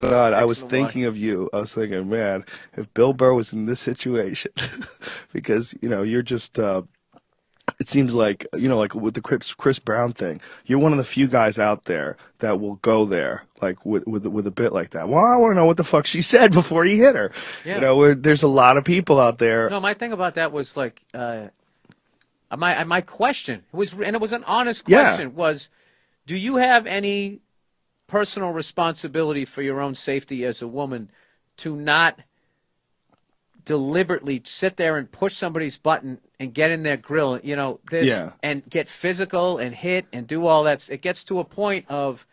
God, I was Excellent line. thinking of you. I was thinking, man, if Bill Burr was in this situation, because you're just. It seems like like with the Chris Brown thing, you're one of the few guys out there that will go there, like with a bit like that. Well, I want to know what the fuck she said before he hit her. Yeah. There's a lot of people out there. No, my thing about that was like my question was, and it was an honest Yeah, question, was, do you have any personal responsibility for your own safety as a woman to not deliberately sit there and push somebody's button and get in their grill, yeah. and get physical and hit and do all that. It gets to a point of,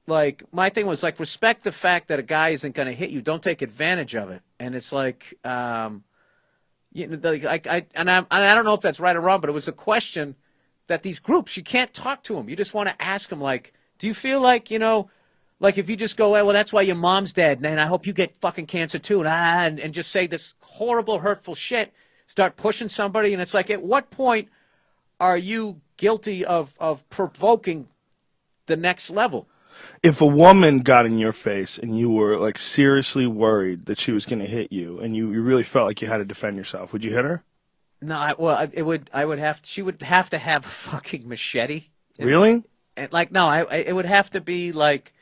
like, my thing was like, respect the fact that a guy isn't going to hit you. Don't take advantage of it. And it's like, and I don't know if that's right or wrong, but it was a question that these groups, you can't talk to them. You just want to ask them, like, do you feel like, like if you just go, well, that's why your mom's dead, and I hope you get fucking cancer too, and just say this horrible, hurtful shit, start pushing somebody, and it's like, at what point are you guilty of provoking the next level? If a woman got in your face and you were like seriously worried that she was going to hit you, and you really felt like you had to defend yourself, would you hit her? No, she would have to have a fucking machete. Really? And like, no, it would have to be like,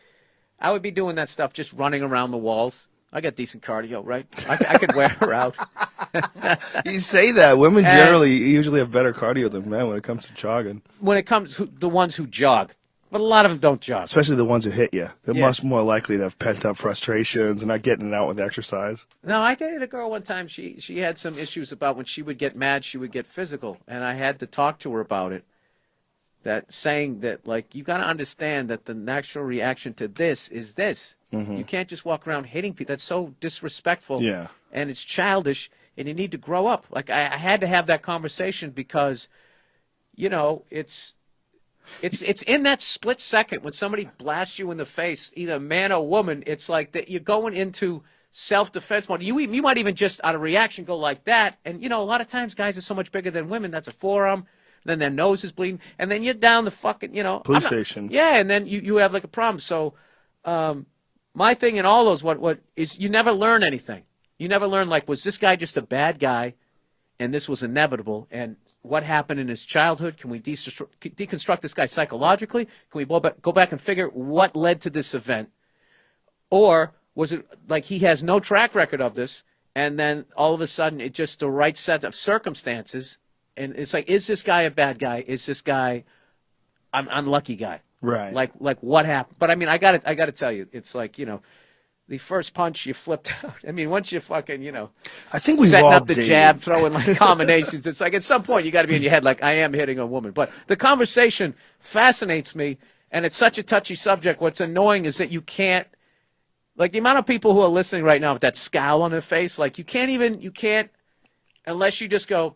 I would be doing that stuff just running around the walls. I got decent cardio, right? I could wear her out. You say that. Women generally usually have better cardio than men when it comes to jogging. When it comes to the ones who jog, but a lot of them don't jog. Especially the ones who hit you. They're Yeah. much more likely to have pent-up frustrations and not getting it out with exercise. No, I dated a girl one time. She had some issues about when she would get mad, she would get physical, and I had to talk to her about it. That saying that, like, you got to understand that the natural reaction to this is this. Mm-hmm. You can't just walk around hitting people. That's so disrespectful. Yeah. And it's childish, and you need to grow up. Like, I had to have that conversation because, it's in that split second when somebody blasts you in the face, either man or woman. It's like that you're going into self-defense mode. You might even just out of reaction go like that. And, a lot of times guys are so much bigger than women. That's a forearm. Then their nose is bleeding, and then you're down the fucking, Police station. Yeah, and then you have like a problem. So, my thing in all those, what is, you never learn anything. You never learn, like, was this guy just a bad guy, and this was inevitable, and what happened in his childhood? Can we deconstruct this guy psychologically? Can we go back and figure what led to this event? Or was it like he has no track record of this, and then all of a sudden it's just the right set of circumstances? And it's like, is this guy a bad guy? Is this guy an unlucky guy? Right. Like what happened? But I mean, I got to tell you, it's like, the first punch you flipped out. I mean, once you fucking, I think we've setting all up the dated. jab, throwing like combinations. It's like at some point you got to be in your head like, I am hitting a woman. But the conversation fascinates me, and it's such a touchy subject. What's annoying is that you can't, like, the amount of people who are listening right now with that scowl on their face, like, you can't, unless you just go,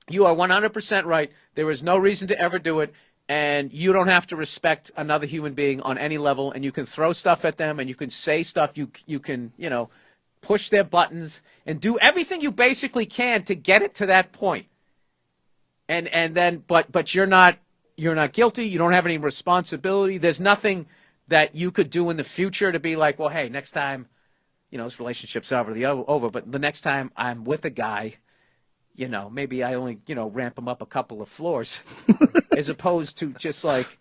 you are 100% right. There is no reason to ever do it, and you don't have to respect another human being on any level, and you can throw stuff at them, and you can say stuff, you can, push their buttons, and do everything you basically can to get it to that point. And then, but you're not guilty. You don't have any responsibility. There's nothing that you could do in the future to be like, well, hey, next time, this relationship's over, but the next time I'm with a guy, maybe I only, ramp them up a couple of floors as opposed to just like,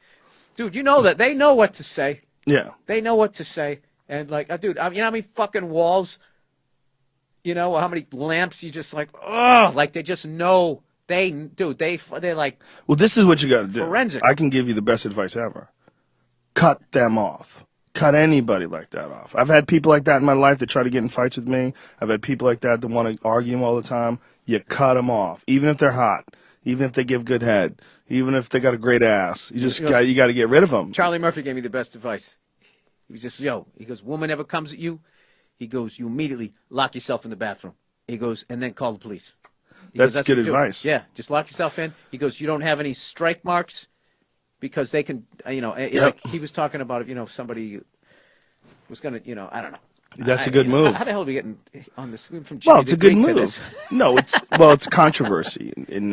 dude, that they know what to say. Yeah. They know what to say. And like, dude, how many fucking walls, how many lamps you just like, oh, like they just know, they're like, Well, this is what you got to do. forensic. I can give you the best advice ever. Cut them off. Cut anybody like that off. I've had people like that in my life that try to get in fights with me. I've had people like that want to argue all the time. You cut them off, even if they're hot, even if they give good head, even if they got a great ass. You got to get rid of them. Charlie Murphy gave me the best advice. He was just, he goes, woman ever comes at you, he goes, you immediately lock yourself in the bathroom. He goes, and then call the police. That's good what you do. advice. Yeah, just lock yourself in. He goes, you don't have any strike marks because they can, Yep. like he was talking about, somebody was going to, I don't know. That's a good move. How the hell are we getting on this? From Jimmy Well, it's the a good Greek to move. this? No, it's controversy, and